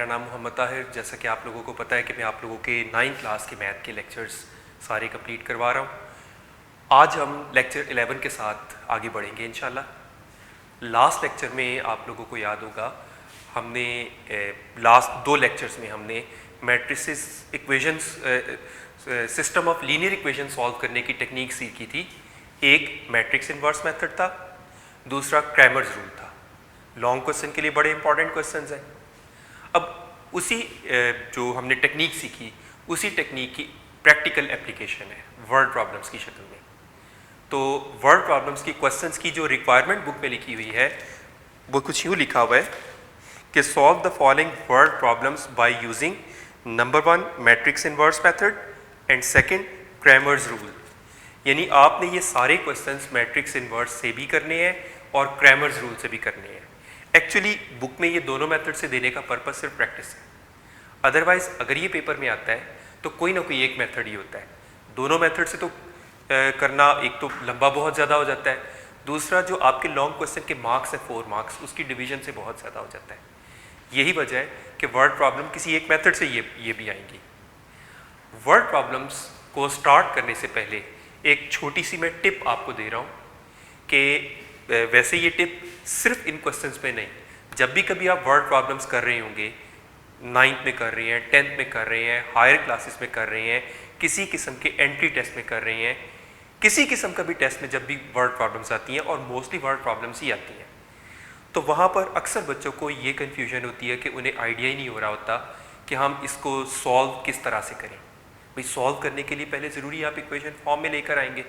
मेरा नाम मोहम्मद ताहिर। जैसा कि आप लोगों को पता है कि मैं आप लोगों के 9th क्लास के मैथ के लेक्चर्स सारे कंप्लीट करवा रहा हूँ। आज हम लेक्चर 11 के साथ आगे बढ़ेंगे इंशाल्लाह। लास्ट लेक्चर में आप लोगों को याद होगा हमने लास्ट 2 लेक्चर्स में हमने matrices equations system of linear equation solve करने की टेक्निक सीखी थी। एक मैट्रिक्स इन्वर्स मेथड था, दूसरा क्रैमर्स रूल था। लॉन्ग क्वेश्चन के लिए बड़े इंपॉर्टेंट क्वेश्चंस हैं। अब उसी जो हमने टेक्निक सीखी उसी टेक्निक की प्रैक्टिकल एप्लीकेशन है वर्ड प्रॉब्लम्स की शक्ल में। तो वर्ड प्रॉब्लम्स की क्वेश्चंस की जो रिक्वायरमेंट बुक में लिखी हुई है वो कुछ यूँ लिखा हुआ है कि solve the following word problems by using number 1 matrix inverse method and second Cramer's rule. यानी आपने ये सारे क्वेश्चंस मैट्रिक्स इन्वर्स से भी करने हैं और क्रैमर्स रूल से भी करने हैं। एक्चुअली बुक में ये दोनों मेथड से देने का पर्पस सिर्फ प्रैक्टिस है। अदरवाइज अगर ये पेपर में आता है तो कोई ना कोई एक मेथड ही होता है। दोनों मेथड से तो करना एक तो लंबा बहुत ज़्यादा हो जाता है, दूसरा जो आपके लॉन्ग क्वेश्चन के मार्क्स है 4 मार्क्स उसकी डिवीजन से बहुत ज़्यादा हो जाता है। यही वजह है कि वर्ड प्रॉब्लम किसी एक मेथड से ये भी आएंगी। वर्ड प्रॉब्लम्स को स्टार्ट करने से पहले एक छोटी सी मैं टिप आपको दे रहा हूँ कि वैसे ये टिप सिर्फ इन क्वेश्चंस पे नहीं, जब भी कभी आप वर्ड प्रॉब्लम्स कर रहे होंगे, 9th में कर रहे हैं, 10th में कर रहे हैं, हायर क्लासेस में कर रहे हैं, किसी किस्म के एंट्री टेस्ट में कर रहे हैं, किसी किस्म का भी टेस्ट में जब भी वर्ड प्रॉब्लम्स आती हैं और मोस्टली वर्ड प्रॉब्लम्स ही आती हैं, तो वहाँ पर अक्सर बच्चों को ये कन्फ्यूजन होती है कि उन्हें आइडिया ही नहीं हो रहा होता कि हम इसको सॉल्व किस तरह से करें। भाई सॉल्व करने के लिए पहले ज़रूरी आप इक्वेशन फॉर्म में लेकर आएंगे।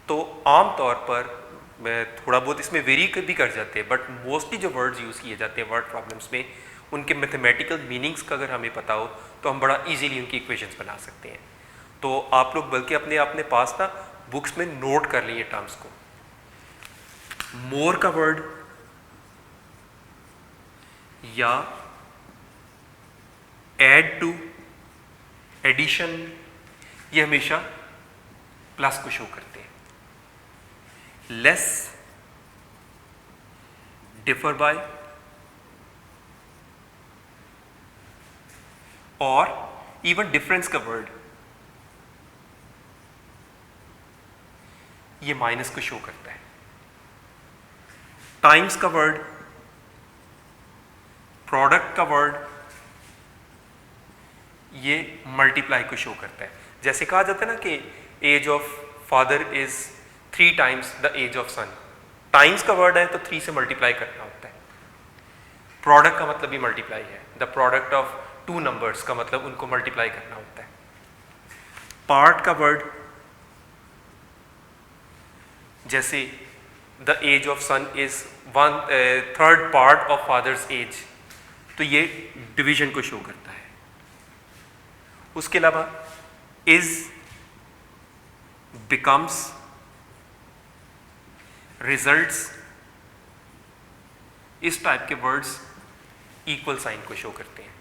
तो आम तौर पर मैं थोड़ा बहुत इसमें वेरी भी कर जाते हैं, बट मोस्टली जो वर्ड्स यूज़ किए जाते हैं वर्ड प्रॉब्लम्स में उनके मैथमेटिकल मीनिंग्स का अगर हमें पता हो तो हम बड़ा इजीली उनकी इक्वेशंस बना सकते हैं। तो आप लोग बल्कि अपने पास ना बुक्स में नोट कर लिए टर्म्स को। मोर का वर्ड या ऐड टू, एडिशन, ये हमेशा प्लस को शो करते हैं। लेस, डिफर बाय और इवन डिफरेंस का वर्ड ये माइनस को शो करता है। टाइम्स का वर्ड, प्रोडक्ट का वर्ड ये मल्टीप्लाई को शो करता है। जैसे कहा जाता है ना कि age of father is 3 times the age of son. Times का वर्ड है तो 3 से मल्टीप्लाई करना होता है। प्रोडक्ट का मतलब भी मल्टीप्लाई है। द प्रोडक्ट ऑफ 2 नंबर्स का मतलब उनको मल्टीप्लाई करना होता है। पार्ट का वर्ड जैसे the age of son is 1/3 part of father's age, तो ये डिवीजन को शो करता है। उसके अलावा इज, बिकम्स, रिजल्ट्स, इस टाइप के वर्ड्स इक्वल साइन को शो करते हैं।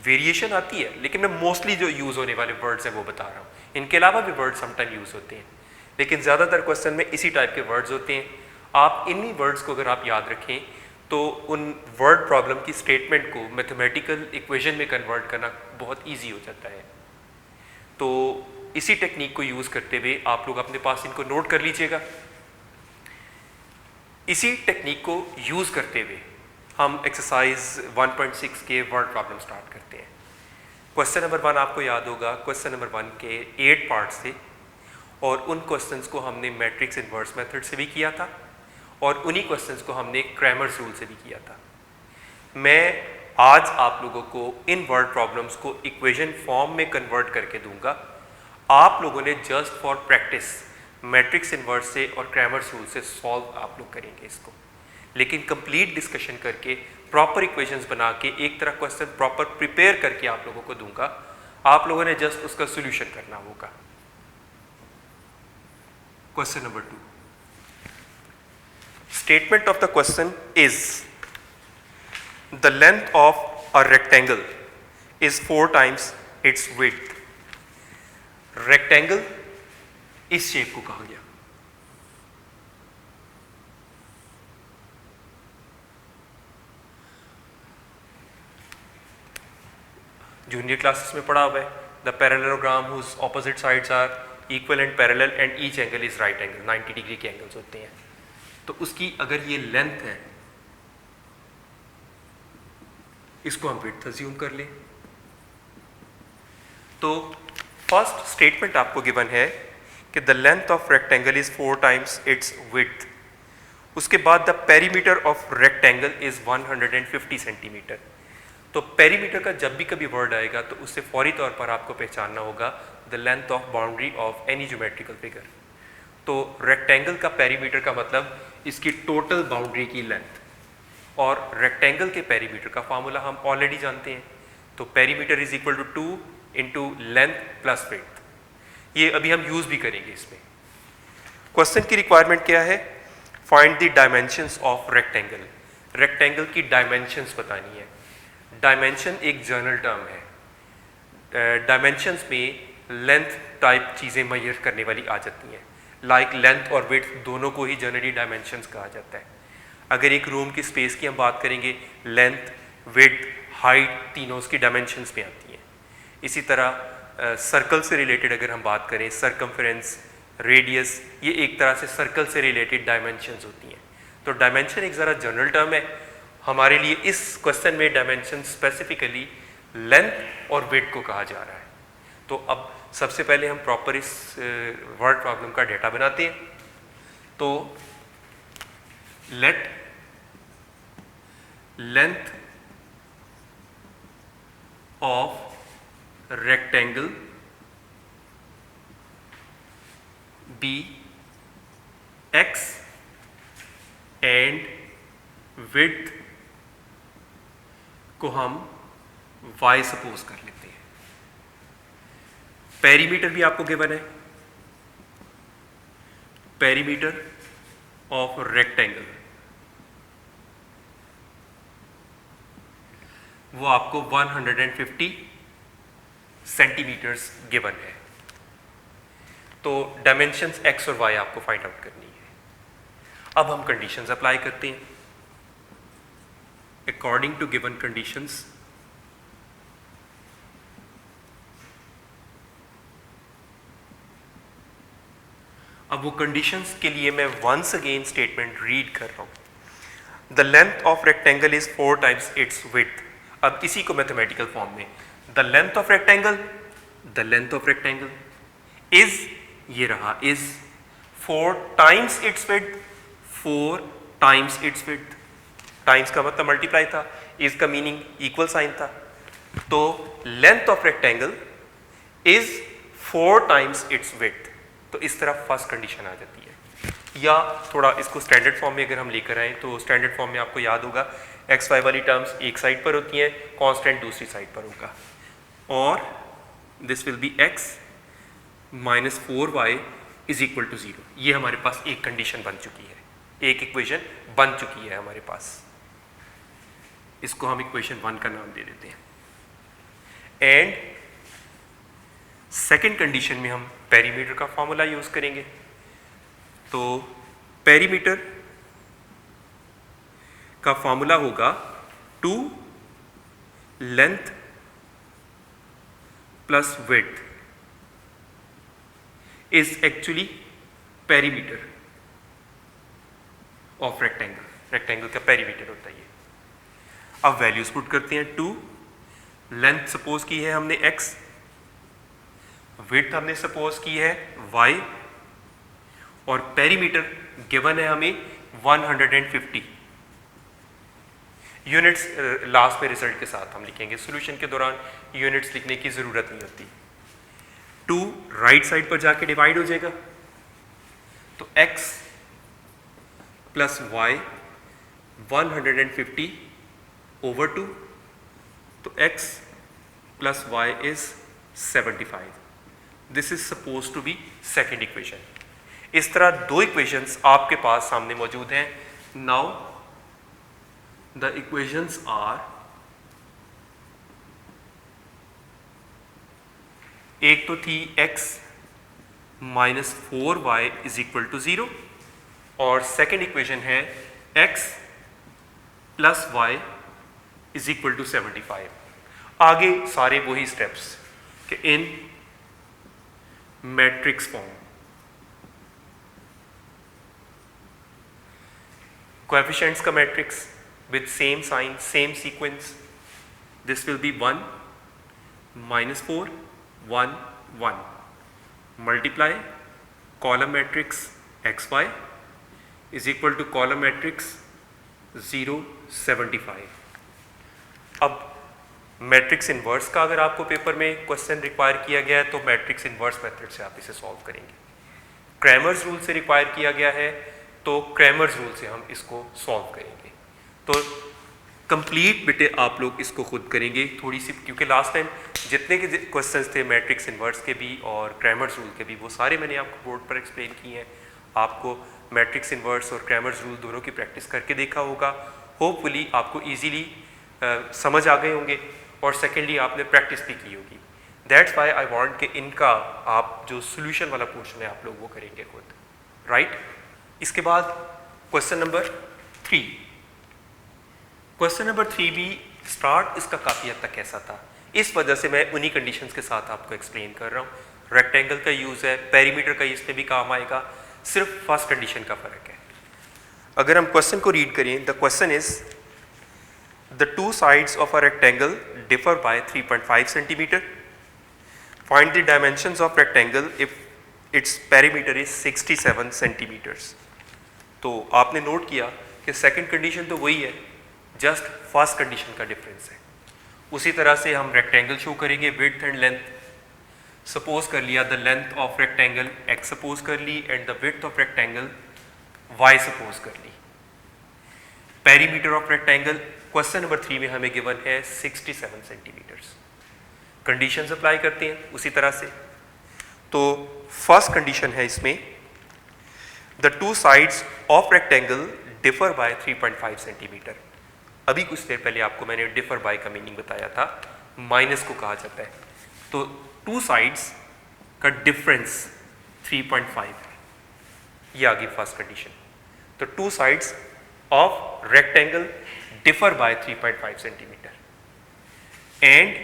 वेरिएशन आती है लेकिन मैं मोस्टली जो यूज होने वाले वर्ड्स हैं वो बता रहा हूँ। इनके अलावा भी वर्ड समटाइम यूज होते हैं लेकिन ज़्यादातर क्वेश्चन में इसी टाइप के वर्ड्स होते हैं। आप इन्हीं वर्ड्स को अगर आप याद रखें तो उन वर्ड प्रॉब्लम की स्टेटमेंट को मैथमेटिकल इक्वेशन में कन्वर्ट करना बहुत ईजी हो जाता है। तो इसी टेक्निक को यूज़ करते हुए आप लोग अपने पास इनको नोट कर लीजिएगा। इसी टेक्निक को यूज़ करते हुए हम एक्सरसाइज 1.6 के वर्ड प्रॉब्लम स्टार्ट करते हैं। क्वेश्चन नंबर 1 आपको याद होगा, क्वेश्चन नंबर 1 के 8 पार्ट्स थे और उन क्वेश्चंस को हमने मैट्रिक्स इन्वर्स मेथड से भी किया था और उन्हीं क्वेश्चंस को हमने क्रैमर्स रूल से भी किया था। मैं आज आप लोगों को इन वर्ड प्रॉब्लम्स को इक्वेशन फॉर्म में कन्वर्ट करके दूंगा। आप लोगों ने just for practice matrix inverse से और क्रैमर्स रूल से सॉल्व आप लोग करेंगे इसको, लेकिन कंप्लीट डिस्कशन करके प्रॉपर इक्वेशंस बना के एक तरह क्वेश्चन प्रॉपर प्रिपेयर करके आप लोगों को दूंगा। आप लोगों ने जस्ट उसका सोल्यूशन करना होगा। Question number 2, statement of the question is the length of a rectangle is 4 times its width। Rectangle इस शेप को कहा गया। जूनियर क्लासेस में पढ़ा हुआ है। The parallelogram whose opposite sides are equal and parallel and each angle is right angle, 90 degree के angles होते हैं। तो उसकी अगर ये लेंथ है, इसको हम विड्थ अज्यूम कर लें। तो फर्स्ट स्टेटमेंट आपको गिवन है कि the length of rectangle is 4 times it's width. उसके बाद the perimeter of rectangle is 150 centimetre. तो पेरीमीटर का जब भी कभी वर्ड आएगा तो उससे फौरी तौर पर आपको पहचानना होगा the length of boundary of any geometrical figure. तो रेक्टेंगल का पेरीमीटर का मतलब इसकी टोटल बाउंड्री की लेंथ, और रेक्टेंगल के पेरीमीटर का फार्मूला हम ऑलरेडी जानते हैं। तो perimeter is equal to 2 into length plus width. ये अभी हम यूज भी करेंगे इसमें। क्वेश्चन की रिक्वायरमेंट क्या है? Find the dimensions of rectangle. Rectangle की डायमेंशंस बतानी है। डायमेंशन एक जनरल टर्म है। डायमेंशंस में लेंथ टाइप चीज़ें मेजर करने वाली आ जाती हैं। लाइक लेंथ और विड्थ दोनों को ही जनरली डायमेंशंस कहा जाता है। अगर एक रूम की स्पेस की हम बात करेंगे, लेंथ, विड्थ, हाइट तीनों उसकी डायमेंशंस में आती हैं। इसी तरह सर्कल से रिलेटेड अगर हम बात करें, सर्कमफ्रेंस, रेडियस, ये एक तरह से सर्कल से रिलेटेड डायमेंशंस होती हैं। तो डायमेंशन एक ज़रा जनरल टर्म है हमारे लिए। इस क्वेश्चन में डायमेंशन स्पेसिफिकली लेंथ और विड्थ को कहा जा रहा है। तो अब सबसे पहले हम प्रॉपर इस वर्ड प्रॉब्लम का डेटा बनाते हैं। तो let length of rectangle be x and width को हम y सपोज कर लेते हैं। पेरीमीटर भी आपको गिवन है। पेरीमीटर ऑफ रेक्टेंगल वो आपको 150 सेंटीमीटर्स गिवन है। तो डायमेंशंस x और y आपको फाइंड आउट करनी है। अब हम कंडीशंस अप्लाई करते हैं। अकॉर्डिंग टू गिवन कंडीशंस अब वो कंडीशंस के लिए मैं वंस अगेन स्टेटमेंट रीड कर रहा हूं। The length of rectangle is 4 times it's width. अब इसी को मैथमेटिकल फॉर्म में, the length of rectangle is, ये रहा is 4 times it's width, 4 times it's width. Times का मतलब मल्टीप्लाई था, इज का मीनिंग इक्वल साइन था। तो length of rectangle is 4 times it's width. तो इस तरह फर्स्ट कंडीशन आ जाती है। या थोड़ा इसको स्टैंडर्ड फॉर्म में अगर हम लेकर आए तो स्टैंडर्ड फॉर्म में आपको याद होगा एक्स वाई वाली टर्म्स एक साइड पर होती हैं, कांस्टेंट दूसरी साइड पर होगा। और this will be x minus 4y is equal to 0। ये हमारे पास एक कंडीशन बन चुकी है, एक इक्वेशन बन चुकी है हमारे पास। इसको हम इक्वेशन 1 का नाम दे देते हैं। एंड सेकेंड कंडीशन में हम पेरीमीटर का फॉर्मूला यूज करेंगे। तो पेरीमीटर का फॉर्मूला होगा 2 length plus width is actually perimeter of rectangle. Rectangle का पेरीमीटर होता है ये। अब वैल्यूज पुट करते हैं। 2 लेंथ सपोज की है हमने x, विड्थ हमने सपोज की है y, और पेरीमीटर गिवन है हमें 150 यूनिट्स। लास्ट में रिजल्ट के साथ हम लिखेंगे, सॉल्यूशन के दौरान यूनिट्स लिखने की जरूरत नहीं होती। 2 राइट साइड पर जाके डिवाइड हो जाएगा। तो x प्लस y 150 ओवर 2, तो x plus y is 75। This is suppose to be second equation. इस तरह 2 इक्वेशंस आपके पास सामने मौजूद हैं। नाउ द इक्वेशंस आर, एक तो थी x minus 4y is equal to 0, और सेकेंड इक्वेशन है x plus y is equal to 75। आगे सारे वही स्टेप्स कि इन मैट्रिक्स फॉर्म कोएफिशिएंट्स का matrix with same sign same sequence, this will be 1 -4 1 1 multiply column matrix xy is equal to column matrix 0 75। अब matrix inverse का अगर आपको paper में क्वेश्चन रिक्वायर किया गया है तो मैट्रिक्स इन्वर्स मेथड से आप इसे सॉल्व करेंगे। क्रैमर्स रूल से रिक्वायर किया गया है तो क्रैमर्स रूल से हम इसको सॉल्व करेंगे। तो कंप्लीट बेटे आप लोग इसको खुद करेंगे थोड़ी सी, क्योंकि लास्ट टाइम जितने के क्वेश्चंस थे मैट्रिक्स इन्वर्स के भी और क्रैमर्स रूल के भी वो सारे मैंने आपको बोर्ड पर एक्सप्लेन किए हैं। आपको मैट्रिक्स इन्वर्स और क्रैमर्स रूल दोनों की प्रैक्टिस करके देखा होगा। होपफुली आपको ईजीली समझ आ गए होंगे और सेकेंडली आपने प्रैक्टिस भी की होगी। दैट्स वाई आई वांट कि इनका आप जो सोल्यूशन वाला पोर्शन है आप लोग वो करेंगे खुद, राइट। इसके बाद क्वेश्चन नंबर 3। क्वेश्चन नंबर 3 भी स्टार्ट इसका काफ़ी हद तक कैसा था, इस वजह से मैं उन्हीं कंडीशंस के साथ आपको एक्सप्लेन कर रहा हूँ। रेक्टेंगल का यूज़ है, पेरीमीटर का इसमें भी काम आएगा, सिर्फ फर्स्ट कंडीशन का फ़र्क है। अगर हम क्वेश्चन को रीड करें, the question is the two sides of a rectangle differ by 3.5 centimeter. Find the dimensions of rectangle if its perimeter is 67 centimeters. तो आपने नोट किया कि सेकंड कंडीशन तो वही है, जस्ट फर्स्ट कंडीशन का डिफरेंस है। उसी तरह से हम रेक्टेंगल शो करेंगे, विड्थ एंड लेंथ। सपोज कर लिया the length of rectangle x suppose कर ली and the width of rectangle y suppose कर ली। Perimeter of rectangle question number 3 में हमें गिवन है 67 सेंटीमीटर्स। कंडीशंस अप्लाई करते हैं उसी तरह से। तो फर्स्ट कंडीशन है इसमें, the two sides of rectangle differ by 3.5 centimetre. अभी कुछ देर पहले आपको मैंने डिफर बाय का मीनिंग बताया था, माइनस को कहा जाता है। तो टू साइड्स का डिफरेंस 3.5 है, ये आ गई फर्स्ट कंडीशन। तो two sides of rectangle differ by 3.5 centimetre. And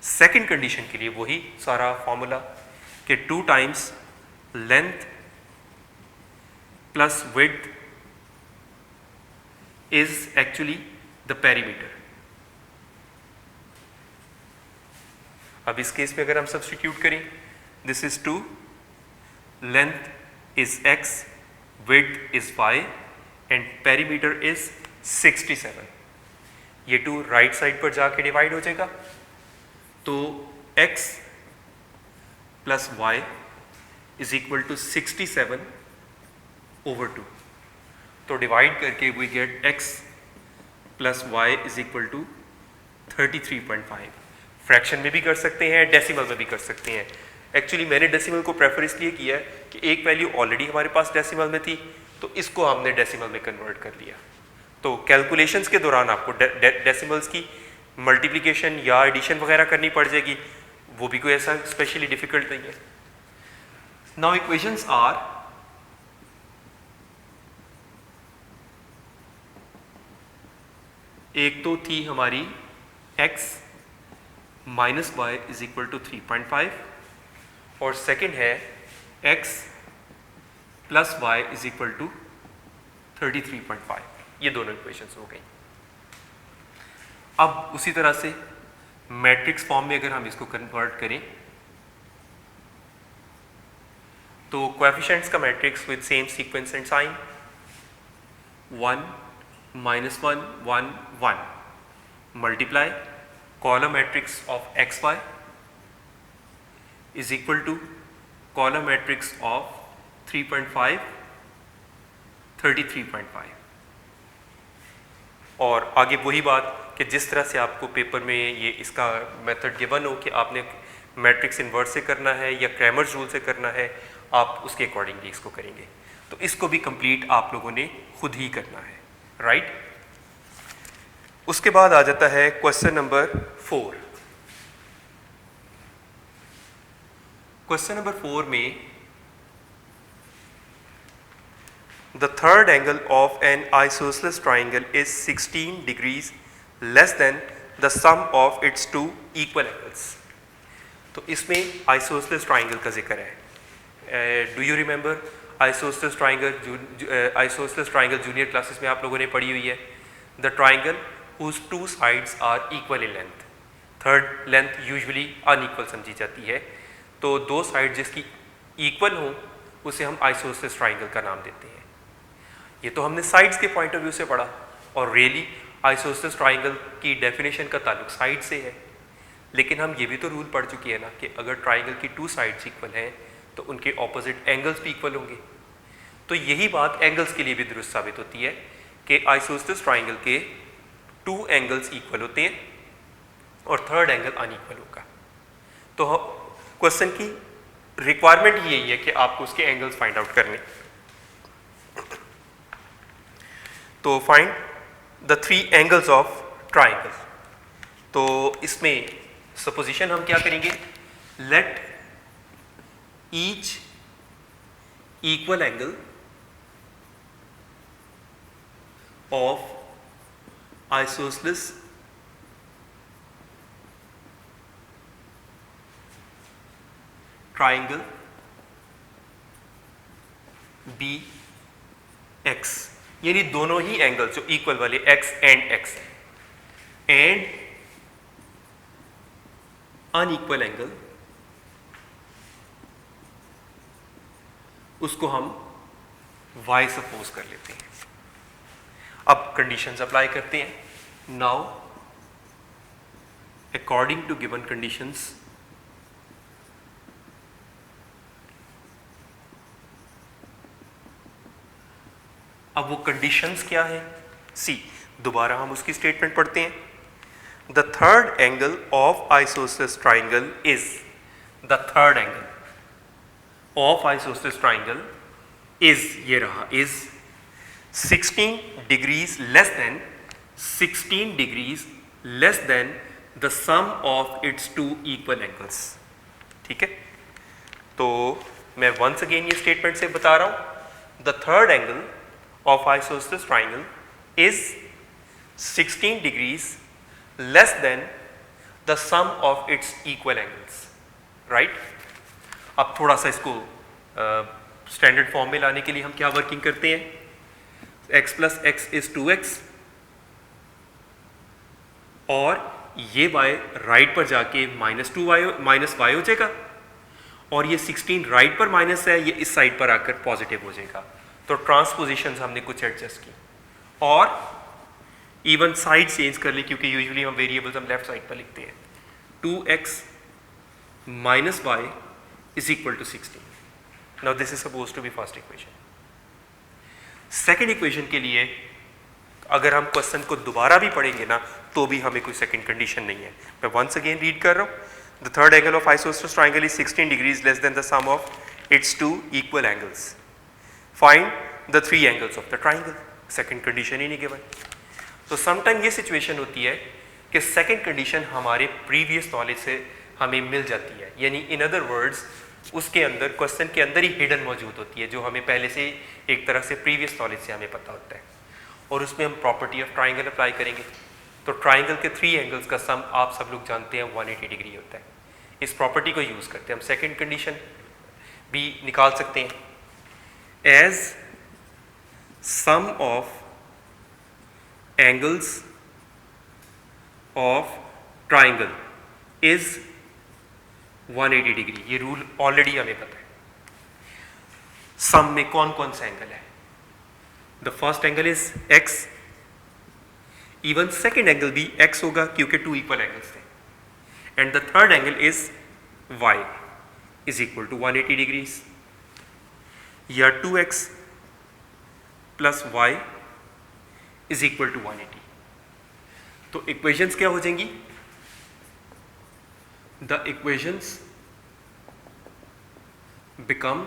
second condition के लिए वही सारा फॉर्मूला कि 2 times length plus width is actually the perimeter. अब इस केस में अगर हम सब्स्टिट्यूट करें, this is 2, length is x, width is y and perimeter is 67। ये 2 राइट साइड पर जाके डिवाइड हो जाएगा, तो x plus y is equal to 67 over 2। तो डिवाइड करके we get x plus y is equal to 33.5। Fraction में भी कर सकते हैं, डेसिमल में भी कर सकते हैं। एक्चुअली मैंने डेसिमल को प्रेफर इसलिए किया है कि एक वैल्यू ऑलरेडी हमारे पास डेसिमल में थी, तो इसको हमने डेसिमल में कन्वर्ट कर लिया। तो कैलकुलेशंस के दौरान आपको डेसिमल्स की मल्टीप्लिकेशन या एडिशन वगैरह करनी पड़ जाएगी, वो भी कोई ऐसा स्पेशली डिफिकल्ट नहीं है। नाउ इक्वेशंस आर, एक तो थी हमारी x minus y is equal to 3.5 और सेकेंड है x plus y is equal to 33.5। ये दोनों इक्वेशंस हो गई। अब उसी तरह से मैट्रिक्स फॉर्म में अगर हम इसको कन्वर्ट करें, तो कोएफिशिएंट्स का matrix with same sequence and sign 1 -1 1 1 multiply column matrix of xy is equal to column matrix of 3.5 33.5। और आगे वही बात कि जिस तरह से आपको पेपर में ये इसका मेथड गिवन हो कि आपने मैट्रिक्स इन्वर्स से करना है या क्रैमर्स रूल से करना है, आप उसके अकॉर्डिंगली इसको करेंगे। तो इसको भी कंप्लीट आप लोगों ने खुद ही करना है, राइट। उसके बाद आ जाता है क्वेश्चन नंबर 4। क्वेश्चन नंबर 4 में the third angle of an isosceles triangle is 16 degrees less than the sum of its two equal angles. तो इसमें आइसोसेलेस ट्राइंगल का जिक्र है। Do you remember isosceles triangle junior classes में आप लोगों ने पढ़ी हुई है। The triangle whose two sides are equal in length, third length usually unequal समझी जाती है। तो दो साइड जिसकी इक्वल हो उसे हम आइसोसेलेस ट्राइंगल का नाम देते हैं। ये तो हमने साइड्स के पॉइंट ऑफ व्यू से पढ़ा, और रियली आइसोसेलेस ट्राइंगल की डेफिनेशन का ताल्लुक साइड से है। लेकिन हम ये भी तो रूल पढ़ चुके हैं ना कि अगर ट्राइंगल की टू साइड्स इक्वल हैं तो उनके ऑपोजिट एंगल्स भी इक्वल होंगे। तो यही बात एंगल्स के लिए भी दुरुस्त साबित होती है कि आइसोसेलेस ट्राइंगल के टू एंगल्स इक्वल होते हैं और थर्ड एंगल अनइक्वल होगा। तो क्वेश्चन की रिक्वायरमेंट यही है कि आपको उसके एंगल्स फाइंड आउट करने। तो find the three angles of triangle. तो इसमें सपोजिशन हम क्या करेंगे, let each equal angle of isosceles triangle be x, यानी दोनों ही एंगल जो इक्वल वाले एक्स एंड अनइक्वल एंगल उसको हम y सपोज कर लेते हैं। अब कंडीशंस अप्लाई करते हैं। Now according to given conditions अब वो कंडीशंस क्या है, सी दोबारा हम उसकी स्टेटमेंट पढ़ते हैं। The third angle of isosceles triangle is, the third angle of isosceles triangle is, ये रहा is 16 degrees less than the sum of its two equal angles. ठीक है, तो मैं वंस अगेन ये स्टेटमेंट से बता रहा हूं, the third angle of isosceles triangle is 16 degrees less than the sum of its equal angles, right? अब थोड़ा सा इसको स्टैंडर्ड फॉर्म में लाने के लिए हम क्या वर्किंग करते हैं, x plus x is 2x, और ये y राइट पर जाके माइनस y हो जाएगा, और ये 16 राइट पर माइनस है, ये इस साइड पर आकर पॉजिटिव हो जाएगा। तो ट्रांसपोजिशन हमने कुछ एडजस्ट की और इवन साइड चेंज कर ली, क्योंकि यूजुअली हम वेरिएबल्स हम लेफ्ट साइड पर लिखते हैं। 2x minus y is equal to 16। Now this is suppose to be first equation. Second equation के लिए अगर हम क्वेश्चन को दोबारा भी पढ़ेंगे ना तो भी हमें कोई सेकेंड कंडीशन नहीं है। मैं वंस अगेन रीड कर रहा हूँ। The third angle of isosceles triangle is 16 degrees less than the sum of its two equal angles. Find the three angles of the triangle. Second condition ही नहीं given. तो sometime ये situation होती है कि सेकेंड कंडीशन हमारे previous knowledge से हमें मिल जाती है, यानी इन अदर वर्ड्स उसके अंदर क्वेश्चन के अंदर ही हिडन मौजूद होती है, जो हमें पहले से एक तरह से प्रीवियस नॉलेज से हमें पता होता है, और उसमें हम प्रॉपर्टी ऑफ ट्राइंगल अप्लाई करेंगे। तो ट्राइंगल के थ्री एंगल्स का सम आप सब लोग जानते हैं 180 डिग्री होता है। इस प्रॉपर्टी को यूज़ करते हैं हम सेकेंड कंडीशन भी निकाल सकते हैं। As sum of angles of triangle is 180 degree. ये रूल ऑलरेडी हमें पता है। सम में कौन कौन सा एंगल है? The first angle is x, even second angle भी x होगा क्योंकि टू इक्वल एंगल्स थे, and the third angle is y is equal to 180 degrees, या 2x plus y is equal to 180। तो इक्वेशंस क्या हो जाएंगी? द इक्वेशंस बिकम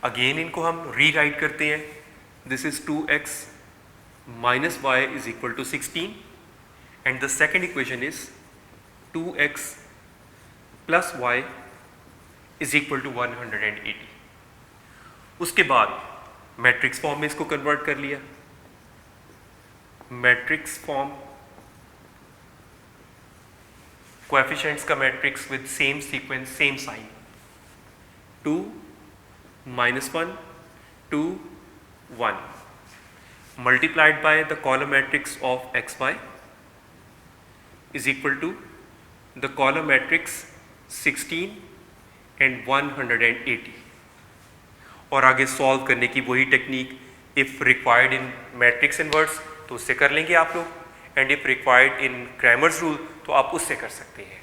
अगेन इनको हम रीराइट करते हैं। This is 2x minus y is equal to 16, and the second equation is 2x plus y is equal to 180। उसके बाद मैट्रिक्स फॉर्म में इसको कन्वर्ट कर लिया, मैट्रिक्स फॉर्म, कोएफिशिएंट्स का matrix with same sequence same sign, 2 -1 2 1 multiplied by the column matrix of xy is equal to the column matrix 16 and 180। और आगे solve करने की वही technique, if required in matrix inverse तो उससे कर लेंगे आप लोग, and if required in Cramer's rule तो आप उससे कर सकते हैं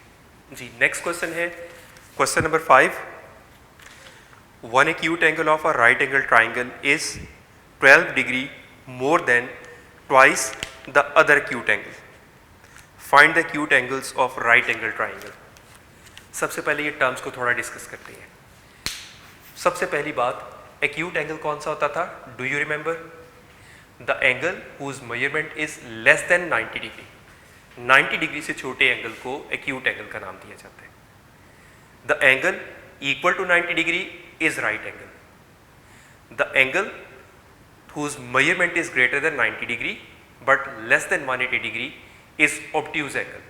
जी। नेक्स्ट क्वेश्चन है question number 5। One acute angle of a right angle triangle is 12 degree more than twice the other acute angle, find the acute angles of right angle triangle. सबसे पहले ये टर्म्स को थोड़ा डिस्कस करते हैं। सबसे पहली बात, एक्यूट एंगल कौन सा होता था? Do you remember? The angle whose measurement is less than 90 degree. 90 degree से छोटे एंगल को एक्यूट एंगल का नाम दिया जाता है। The angle equal to 90 degree is right angle. The angle whose measurement is greater than 90 degree but less than 180 degree is obtuse angle.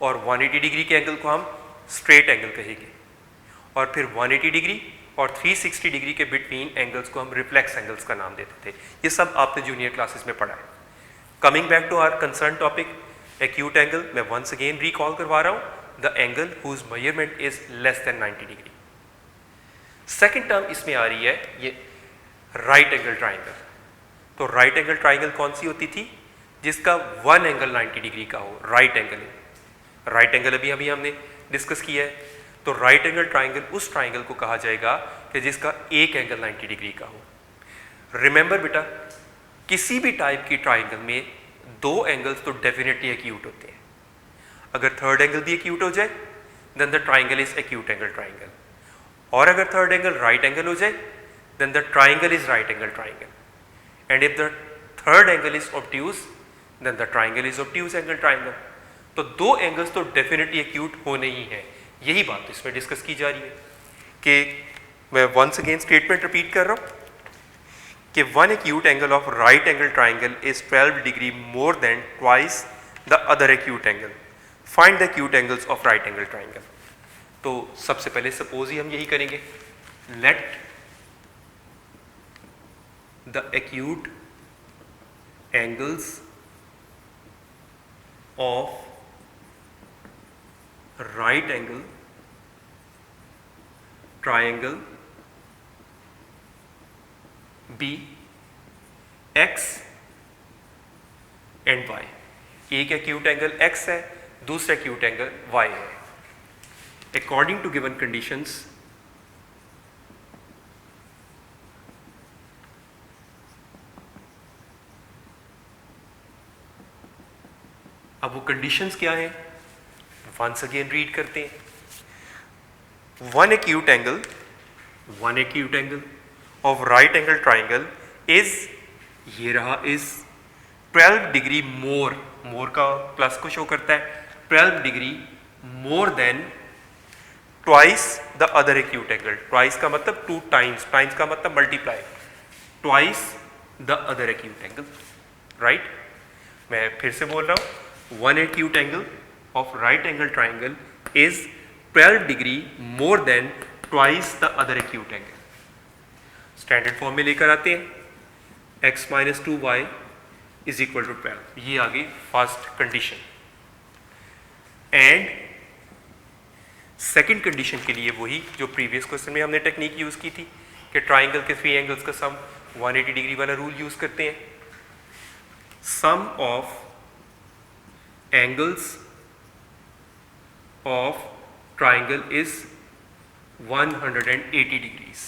और 180 degree के एंगल को हम स्ट्रेट एंगल कहेंगे, और फिर 180 डिग्री और 360 डिग्री के बिटवीन एंगल्स को हम रिफ्लेक्स एंगल्स का नाम देते थे। ये सब आपने जूनियर क्लासेस में पढ़ा है। Coming back to our concern topic acute angle, मैं वंस अगेन रिकॉल करवा रहा हूँ, the angle whose measurement is less than 90 degree. Second term इसमें आ रही है ये राइट एंगल ट्राइंगल। तो राइट एंगल ट्राइंगल कौन सी होती थी? जिसका वन एंगल 90 डिग्री का हो, राइट एंगल। राइट एंगल अभी हमने डिस्कस किया है। तो राइट एंगल ट्राइंगल उस ट्राइंगल को कहा जाएगा कि जिसका एक एंगल 90 डिग्री का हो। रिमेंबर बेटा, किसी भी टाइप की ट्राइंगल में दो एंगल्स तो डेफिनेटली एक्यूट होते हैं। अगर थर्ड एंगल भी एक्यूट हो जाए then the triangle is acute angle triangle, और अगर थर्ड एंगल राइट एंगल हो जाए then the triangle is right angle triangle, and if the third angle is obtuse then the triangle is obtuse angle triangle. तो दो angles तो definitely acute होने ही हैं। यही बात इसमें डिस्कस की जा रही है कि मैं वंस अगेन स्टेटमेंट रिपीट कर रहा हूं कि one acute angle of right angle triangle is 12 degree more than twice the other acute angle, find the acute angles of right angle triangle. तो सबसे पहले सपोज ही हम यही करेंगे, let the acute angles of right angle triangle be x and y। एक acute angle x है, दूसरा acute angle y है। अकॉर्डिंग टू गिवन कंडीशंस अब वो कंडीशंस क्या है वंस अगेन रीड करते हैं। One acute angle of right angle triangle is, ये रहा, इज 12 डिग्री मोर का प्लस को शो करता है, 12 degree more than twice the other acute angle. Twice का मतलब टू टाइम्स, टाइम्स का मतलब multiply, twice the other acute angle. Right, मैं फिर से बोल रहा हूं, one acute angle of right angle triangle is 12 degree more than twice the other acute angle। Standard form में लेकर आते हैं, x minus 2y is equal to 12। ये आ गई first condition. And second condition के लिए वही जो प्रीवियस क्वेश्चन में हमने टेक्निक यूज की थी कि ट्राइंगल के थ्री एंगल्स का सम 180 डिग्री वाला रूल यूज करते हैं। Sum of angles of triangle is 180 degrees।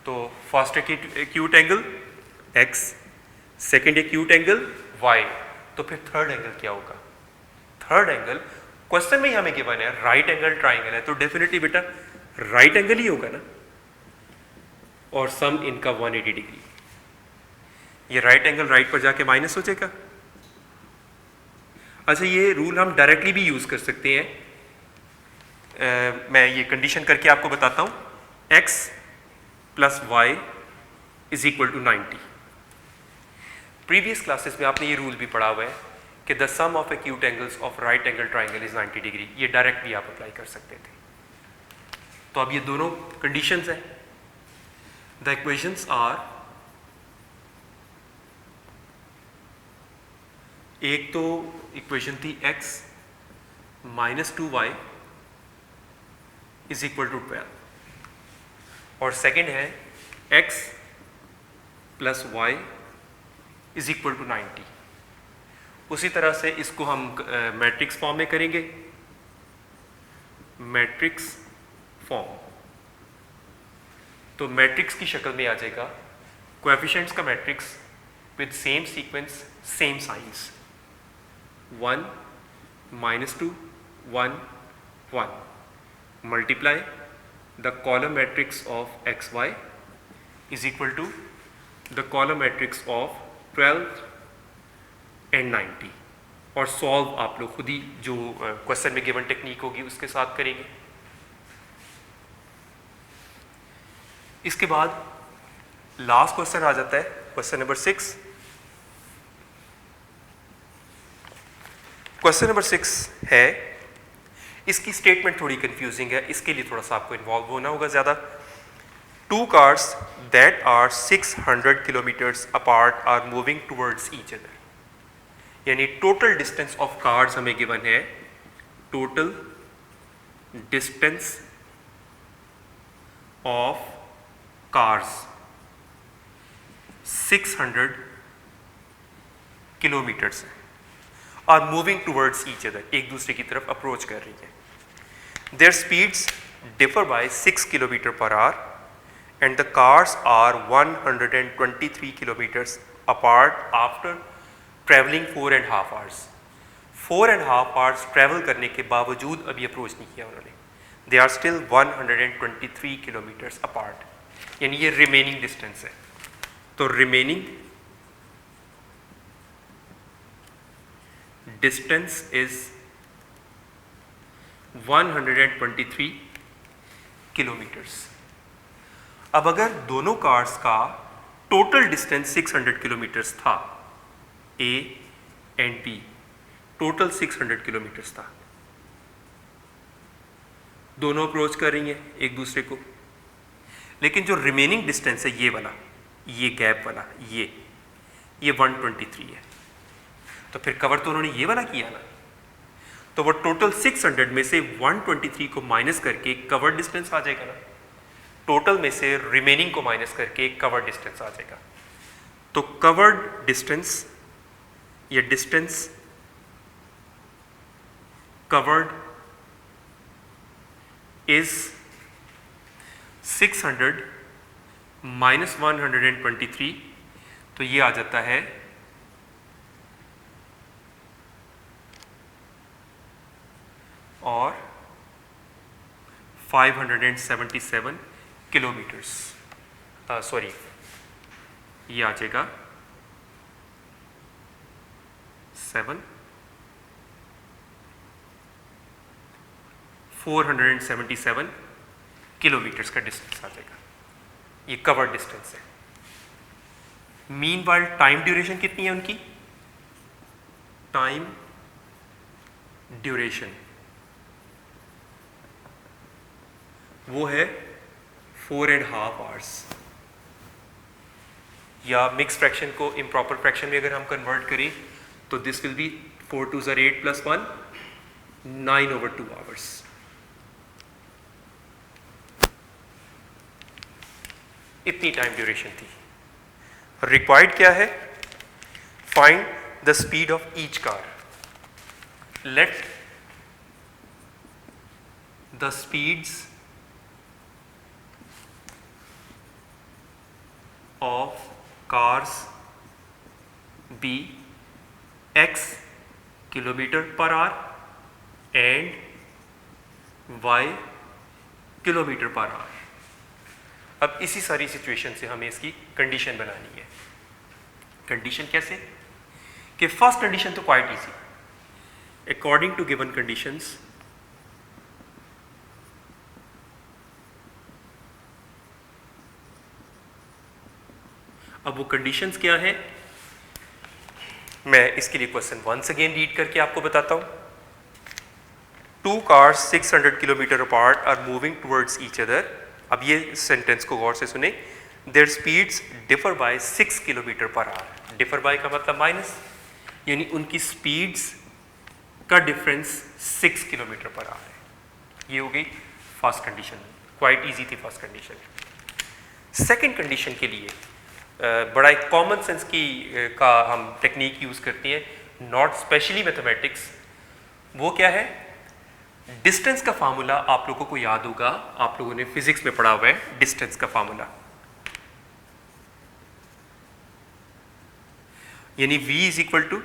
तो first acute angle x, second acute angle y, तो फिर थर्ड एंगल क्या होगा? थर्ड एंगल क्वेश्चन में ही हमें गिवन है राइट एंगल ट्राइंगल है, तो डेफिनेटली बेटा राइट एंगल ही होगा ना, और सम इनका 180 डिग्री। ये राइट एंगल राइट पर जाके माइनस हो जाएगा। अच्छा, ये रूल हम डायरेक्टली भी यूज कर सकते हैं। मैं ये कंडीशन करके आपको बताता हूं, x plus y is equal to 90। Previous classes में आपने ये रूल भी पढ़ा हुआ है कि the sum of acute angles of right angle triangle is 90 degree, ये डायरेक्ट भी आप अप्लाई कर सकते थे। तो अब ये दोनों कंडीशंस हैं। द इक्वेशंस आर, एक तो इक्वेशन थी x minus 2y is equal to 12 और सेकेंड है x plus y is equal to 90। उसी तरह से इसको हम मैट्रिक्स फॉर्म में करेंगे, मैट्रिक्स फॉर्म। तो मैट्रिक्स की शक्ल में आ जाएगा कोएफिशिएंट्स का matrix with same sequence same signs, 1 -2 1 1 multiply the column matrix of xy is equal to the column matrix of 12 and 90 और सॉल्व आप लोग खुद ही जो क्वेश्चन में गिवन टेक्निक होगी उसके साथ करेंगे। इसके बाद लास्ट क्वेश्चन आ जाता है, क्वेश्चन नंबर 6। क्वेश्चन नंबर 6 है, इसकी स्टेटमेंट थोड़ी कंफ्यूजिंग है, इसके लिए थोड़ा सा आपको इन्वॉल्व होना होगा ज़्यादा। 2 cars that are 600 kilometers apart are moving towards each other। यानी टोटल डिस्टेंस ऑफ कार्स हमें गिवन है, total distance of cars 600 kilometres है, are moving towards each other, एक दूसरे की तरफ अप्रोच कर रही है। Their speeds differ by 6 kilometre per hour and the cars are 123 kilometres apart after travelling 4.5 hours. 4.5 hours travel करने के बावजूद अभी अप्रोच नहीं किया उन्होंने। They are still 123 kilometres apart, यानी ये रिमेनिंग डिस्टेंस है। तो रिमेनिंग डिस्टेंस इज 123 किलोमीटर्स। अब अगर दोनों कार्स का टोटल डिस्टेंस 600 किलोमीटर्स था, A and B total 600 kilometres था, दोनों अप्रोच कर रही हैं एक दूसरे को, लेकिन जो रिमेनिंग डिस्टेंस है ये वाला, ये गैप वाला, ये 123 है। तो फिर कवर तो उन्होंने ये वाला किया ना, तो वो टोटल 600 में से 123 को माइनस करके कवर डिस्टेंस आ जाएगा ना, टोटल में से रिमेनिंग को माइनस करके कवर डिस्टेंस आ जाएगा। तो कवर्ड डिस्टेंस या डिस्टेंस कवर्ड इज 600 माइनस 123, तो ये आ जाता है 577 किलोमीटर्स, सॉरी ये आ जाएगा 477 किलोमीटर्स का डिस्टेंस आ जाएगा, ये कवर्ड डिस्टेंस है। मीनवाइल टाइम ड्यूरेशन कितनी है उनकी? टाइम ड्यूरेशन वो है 4.5 आवर्स, या मिक्स फ्रैक्शन को इम्प्रॉपर फ्रैक्शन में अगर हम कन्वर्ट करें तो दिस विल बी 4 2 8 + 1 9/2 आवर्स। इतनी टाइम ड्यूरेशन थी। रिक्वायर्ड क्या है? Find the speed of each car. Let the speeds of cars be x kilometre per hour and y kilometre per our. अब इसी सारी सिचुएशन से हमें इसकी कंडीशन बनानी है। कंडीशन कैसे? कि फर्स्ट कंडीशन तो quite easy, according to given conditions अब वो कंडीशंस क्या है मैं इसके लिए क्वेश्चन वंस अगेन रीड करके आपको बताता हूँ। 2 cars 600 kilometre apart are moving towards each other. अब ये सेंटेंस को गौर से सुने। Their speeds differ by 6 kilometre per hour. Differ by का मतलब माइनस, यानी उनकी स्पीड्स का डिफरेंस 6 किलोमीटर पर आवर है। ये हो गई फर्स्ट कंडीशन, क्वाइट इजी थी फर्स्ट कंडीशन। सेकंड कंडीशन के लिए बड़ा एक कॉमन सेंस की का हम टेक्निक यूज़ करते हैं, नॉट स्पेशली मैथमेटिक्स। वो क्या है? डिस्टेंस का फार्मूला आप लोगों को याद होगा, आप लोगों ने फिजिक्स में पढ़ा हुआ है डिस्टेंस का फार्मूला, यानी v is equal to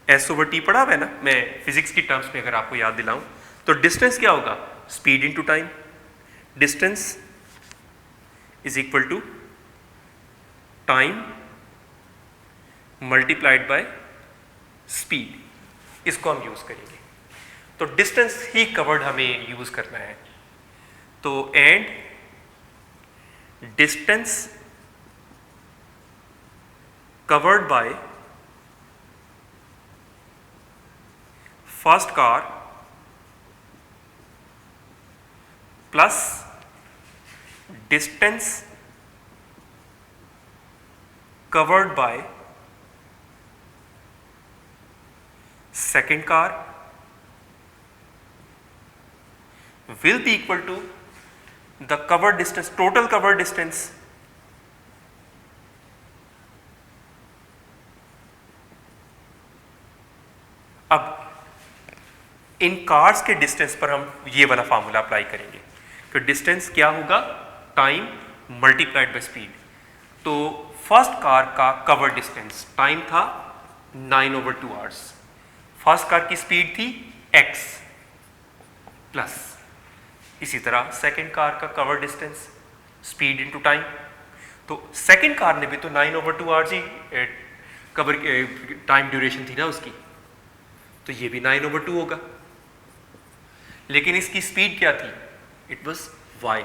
s/t पढ़ा हुआ है ना। मैं फिजिक्स की टर्म्स में अगर आपको याद दिलाऊं तो डिस्टेंस क्या होगा? Speed into time. Distance is equal to time multiplied by speed. इसको हम यूज करेंगे। तो डिस्टेंस ही कवर्ड हमें यूज करना है। तो and distance covered by first car plus distance covered by second car will be equal to the covered distance, total covered distance अब इन कार्स के डिस्टेंस पर हम ये वाला फार्मूला अप्लाई करेंगे कि डिस्टेंस क्या होगा? Time multiplied by speed. तो फर्स्ट कार का कवर डिस्टेंस टाइम था 9/2 आवर्स, फर्स्ट कार की स्पीड थी x प्लस, इसी तरह सेकंड कार का cover distance speed into time. तो सेकंड कार ने भी तो 9/2 आवर्स ही कवर टाइम ड्यूरेशन थी ना उसकी, तो ये भी 9/2 होगा। लेकिन इसकी स्पीड क्या थी? It was y।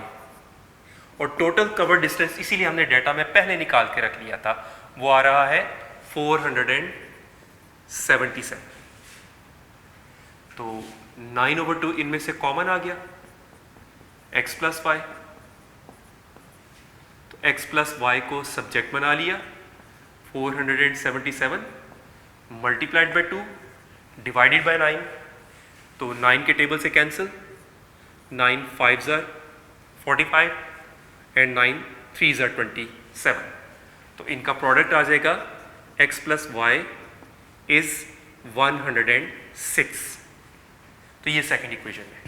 और टोटल कवर डिस्टेंस इसीलिए हमने डाटा में पहले निकाल के रख लिया था, वो आ रहा है 477। तो 9/2 इनमें से कॉमन आ गया, x प्लस वाई। तो x प्लस वाई को सब्जेक्ट बना लिया, 477 मल्टीप्लाइड बाय 2 डिवाइडेड बाय 9। तो 9 के टेबल से cancel, 9 5s are 45 and 9 3s are 27। तो इनका प्रोडक्ट आ जाएगा x प्लस वाई इज 106। तो ये सेकंड इक्वेशन है।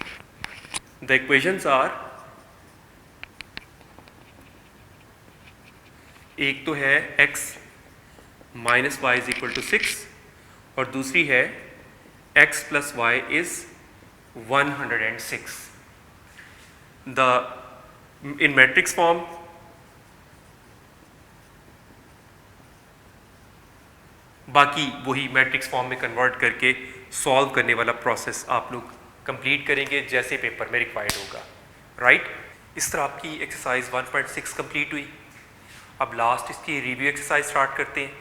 द इक्वेशंस आर, एक तो है x minus y is equal to 6 और दूसरी है x plus y is 106। The in matrix form बाकी वही मैट्रिक्स फॉर्म में कन्वर्ट करके सॉल्व करने वाला प्रोसेस आप लोग कंप्लीट करेंगे जैसे पेपर में रिक्वायर्ड होगा, राइट। इस तरह आपकी एक्सरसाइज 1.6 कंप्लीट हुई। अब लास्ट इसकी रिव्यू एक्सरसाइज स्टार्ट करते हैं।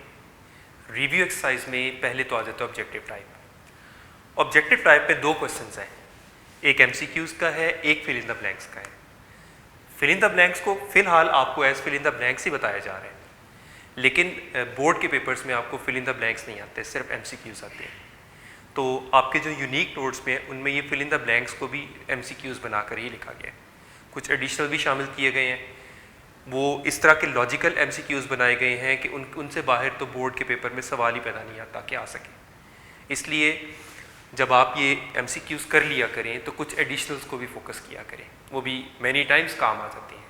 रिव्यू एक्सरसाइज में पहले तो आ जाता है ऑब्जेक्टिव टाइप। ऑब्जेक्टिव टाइप पे 2 क्वेश्चंस हैं, एक एमसीक्यूज का है, एक फिल इन द ब्लैंक्स का है। फिल इन द ब्लैंक्स को फिलहाल आपको as fill in the blanks ही बताया जा रहा है, लेकिन बोर्ड के पेपर्स में आपको फिल इन द ब्लैंक्स नहीं आते, सिर्फ एमसीक्यूज आते हैं। तो आपके जो यूनिक नोट्स में उनमें ये फिल इन द ब्लैंक्स को भी एमसीक्यूज बनाकर ही लिखा गया है। कुछ एडिशनल भी शामिल किए गए हैं। वो इस तरह के लॉजिकल एमसीक्यूज बनाए गए हैं कि उनसे बाहर तो बोर्ड के पेपर में सवाल ही पैदा नहीं आता कि आ सके। इसलिए जब आप ये एमसीक्यूज कर लिया करें तो कुछ एडिशनल्स को भी फोकस किया करें, वो भी मैनी टाइम्स काम आ जाते हैं।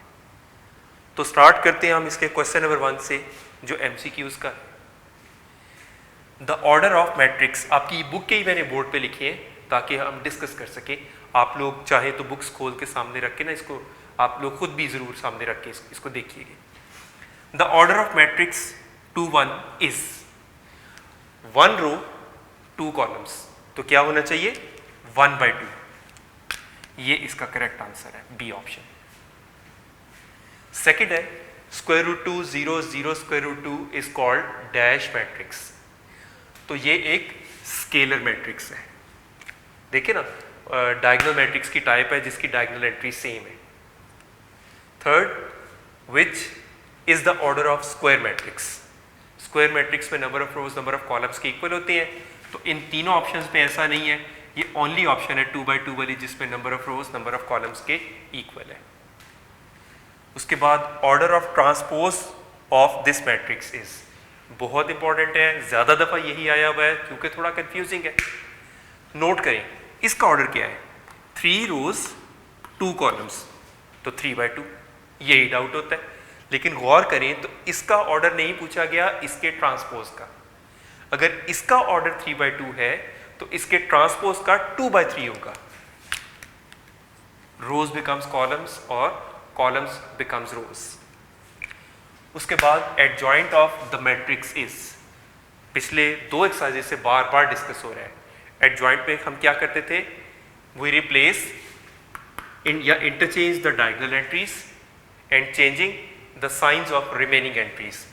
तो स्टार्ट करते हैं हम इसके क्वेश्चन नंबर 1 से जो एमसीक्यूज का है। द ऑर्डर ऑफ मैट्रिक्स आपकी बुक के ही मैंने बोर्ड पे लिखे हैं ताकि हम डिस्कस कर सके। आप लोग चाहे तो बुक्स खोल के सामने रख के ना, इसको आप लोग खुद भी ज़रूर सामने रख के इसको देखिएगा। The order of matrix 2 1 is 1 row 2 columns. तो क्या होना चाहिए? 1/2। ये इसका करेक्ट आंसर है, बी ऑप्शन। सेकंड है square root 2 0 0 square root 2 is called dash matrix. तो ये एक स्केलर मैट्रिक्स है। देखिए ना, डायगोनल मैट्रिक्स की टाइप है जिसकी डायगोनल एंट्री सेम है। Third, which is the order of square matrix. Square matrix में number of rows number of columns के इक्वल होते हैं, तो इन तीनों ऑप्शंस में ऐसा नहीं है। ये ओनली ऑप्शन है 2 बाई 2 वाली जिसमें number of rows number of columns के इक्वल है। उसके बाद order of transpose of this matrix is, बहुत इंपॉर्टेंट है, ज़्यादा दफ़ा यही आया हुआ है क्योंकि थोड़ा कंफ्यूजिंग है। नोट करें इसका ऑर्डर क्या है, 3 रोज 2 कॉलम्स, तो 3 बाई 2, यही डाउट होता है। लेकिन गौर करें तो इसका ऑर्डर नहीं पूछा गया, इसके ट्रांसपोज का। अगर इसका ऑर्डर 3 बाई 2 है तो इसके ट्रांसपोज का 2 बाई 3 होगा। रोज बिकम्स कॉलम्स और कॉलम्स बिकम्स रोज। उसके बाद adjoint of the matrix is, पिछले 2 एक्सरसाइजेज से बार बार डिस्कस हो रहा है। एडजॉइंट में हम क्या करते थे, वी रिप्लेस या interchange the diagonal entries and changing the science of remaining entries.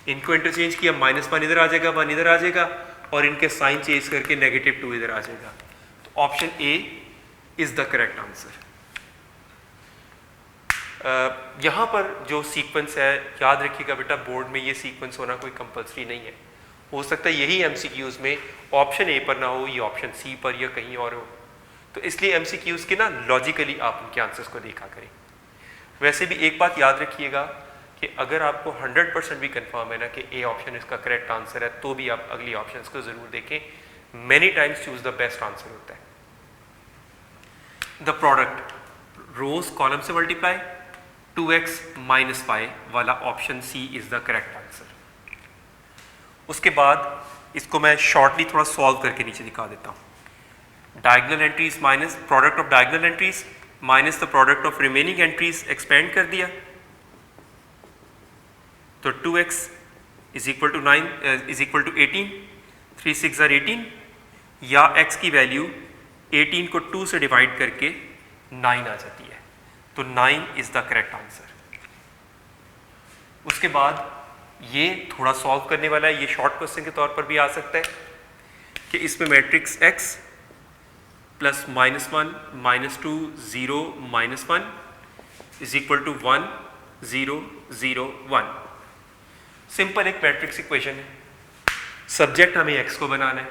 इनको इंटरचेंज किया, -1 इधर आ जाएगा, 1 इधर आ जाएगा, और इनके साइन चेंज करके -2 इधर आ जाएगा। तो option A is the correct answer. यहाँ पर जो सीक्वेंस है, याद रखिएगा बेटा, बोर्ड में ये सीक्वेंस होना कोई कंपलसरी नहीं है। हो सकता है यही एमसीक्यूज में ऑप्शन ए पर ना हो, ये ऑप्शन सी पर या कहीं और हो। तो इसलिए एमसीक्यूज के ना लॉजिकली आप उनके आंसर्स को देखा करें। वैसे भी एक बात याद रखिएगा कि अगर आपको 100% भी कंफर्म है ना कि ए ऑप्शन इसका करेक्ट आंसर है, तो भी आप अगली ऑप्शंस को जरूर देखें। Many times choose the best answer होता है। द प्रोडक्ट रोज कॉलम से मल्टीप्लाई 2x माइनस पाई वाला option C is the correct answer. उसके बाद इसको मैं शॉर्टली थोड़ा सॉल्व करके नीचे दिखा देता हूँ। Diagonal entries minus product of diagonal entries minus the product of remaining entries, expand कर दिया तो 2x is equal to 9 is equal to 18, 3 6 are 18, या x की वैल्यू 18 को 2 से डिवाइड करके 9 आ जाती है। तो 9 इज द करेक्ट आंसर। उसके बाद ये थोड़ा सॉल्व करने वाला है, ये शॉर्ट क्वेश्चन के तौर पर भी आ सकता है कि इसमें matrix x plus -1 -2 0 -1 is equal to 1 0 0 1। Simple एक मैट्रिक्स इक्वेशन है। सब्जेक्ट हमें x को बनाना है,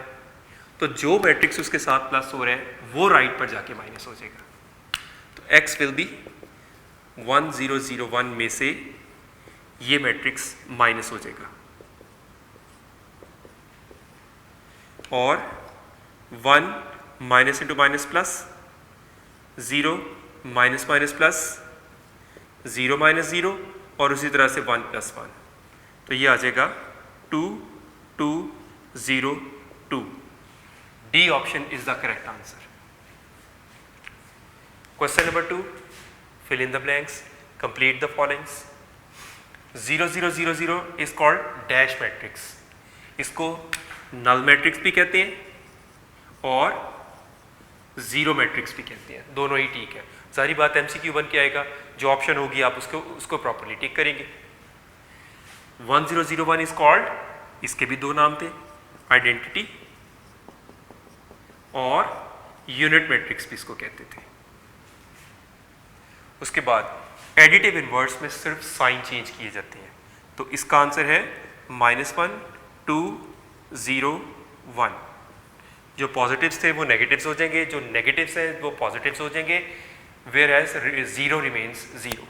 तो जो मैट्रिक्स उसके साथ प्लस हो रहा है वो राइट पर जाके माइनस हो जाएगा। तो x विल बी 1 0 0 1 में से ये मैट्रिक्स माइनस हो जाएगा, और 1 minus into minus plus, 0 minus minus plus, 0 minus 0, और उसी तरह से 1 प्लस 1। तो ये आ जाएगा 2 2 0 2। D option is the correct answer. Question number 2, fill in the blanks, complete the followings. 0 0 0 0 is called dash matrix. इसको null matrix भी कहते हैं और जीरो मैट्रिक्स भी कहते हैं, दोनों ही ठीक है। सारी बात MCQ बन के आएगा, जो ऑप्शन होगी आप उसको प्रॉपर्ली टिक करेंगे। 1001 इज कॉल्ड, इसके भी 2 नाम थे, आइडेंटिटी और यूनिट मैट्रिक्स भी इसको कहते थे। उसके बाद एडिटिव इनवर्स में सिर्फ साइन चेंज किए जाते हैं, तो इसका आंसर है -1 2 0 1। जो पॉजिटिव्स थे वो नेगेटिव्स हो जाएंगे, जो नेगेटिव्स हैं वो पॉजिटिव्स हो जाएंगे, where as 0 remains 0।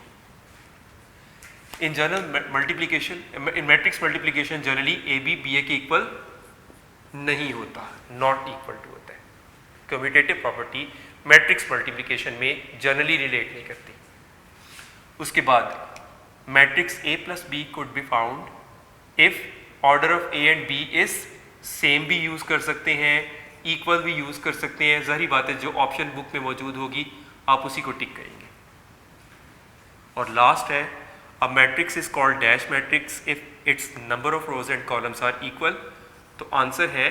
In general multiplication, in matrix multiplication generally AB BA के इक्वल नहीं होता, नॉट इक्वल टू होता है। कम्यूटेटिव प्रॉपर्टी मैट्रिक्स मल्टीप्लिकेशन में जनरली रिलेट नहीं करती। उसके बाद matrix A plus B could be found if order of A and B is same, भी यूज कर सकते हैं, इक्वल भी यूज कर सकते हैं। जाहिर बात है जो ऑप्शन बुक में मौजूद होगी आप उसी को टिक करेंगे। और लास्ट है, a matrix is called dash matrix if its number of rows and columns are equal. तो आंसर है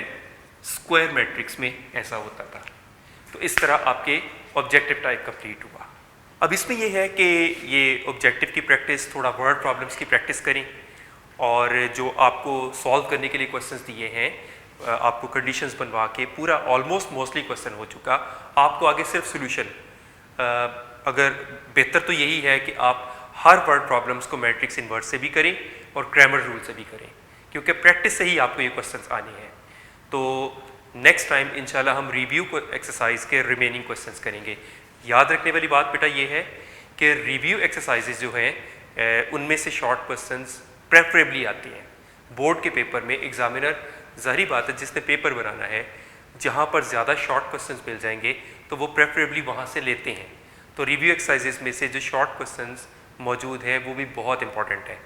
स्क्वायर मैट्रिक्स में ऐसा होता था। तो इस तरह आपके ऑब्जेक्टिव टाइप कंप्लीट हुआ। अब इसमें ये है कि ये ऑब्जेक्टिव की प्रैक्टिस, थोड़ा वर्ड प्रॉब्लम्स की प्रैक्टिस करें, और जो आपको सॉल्व करने के लिए क्वेश्चंस दिए हैं, आपको कंडीशंस बनवा के पूरा ऑलमोस्ट मोस्टली क्वेश्चन हो चुका, आपको आगे सिर्फ सोल्यूशन, अगर बेहतर तो यही है कि आप हर वर्ड प्रॉब्लम्स को मैट्रिक्स इन्वर्स से भी करें और ग्रामर रूल से भी करें, क्योंकि प्रैक्टिस से ही आपको ये क्वेश्चंस आने हैं। तो नेक्स्ट टाइम इंशाल्लाह हम रिव्यू एक्सरसाइज के रिमेनिंग क्वेश्चंस करेंगे। याद रखने वाली बात बेटा ये है कि रिव्यू एक्सरसाइजेज जो हैं उनमें से शॉर्ट क्वेश्चंस प्रेफरेबली आते हैं। बोर्ड के पेपर में एग्जामिनर, ज़ाहिर बात है जिसने पेपर बनाना है, जहाँ पर ज़्यादा शॉर्ट क्वेश्चंस मिल जाएंगे तो वो प्रेफरेबली वहाँ से लेते हैं। तो रिव्यू एक्सरसाइजेज में से जो शॉर्ट क्वेश्चंस मौजूद हैं वो भी बहुत इंपॉर्टेंट है।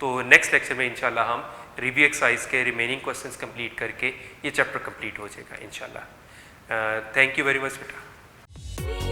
तो नेक्स्ट लेक्चर में इंशाल्लाह हम रिव्यू एक्सरसाइज के रिमेनिंग क्वेश्चंस कंप्लीट करके ये चैप्टर कंप्लीट हो जाएगा इंशाल्लाह। थैंक यू वेरी मच बेटा।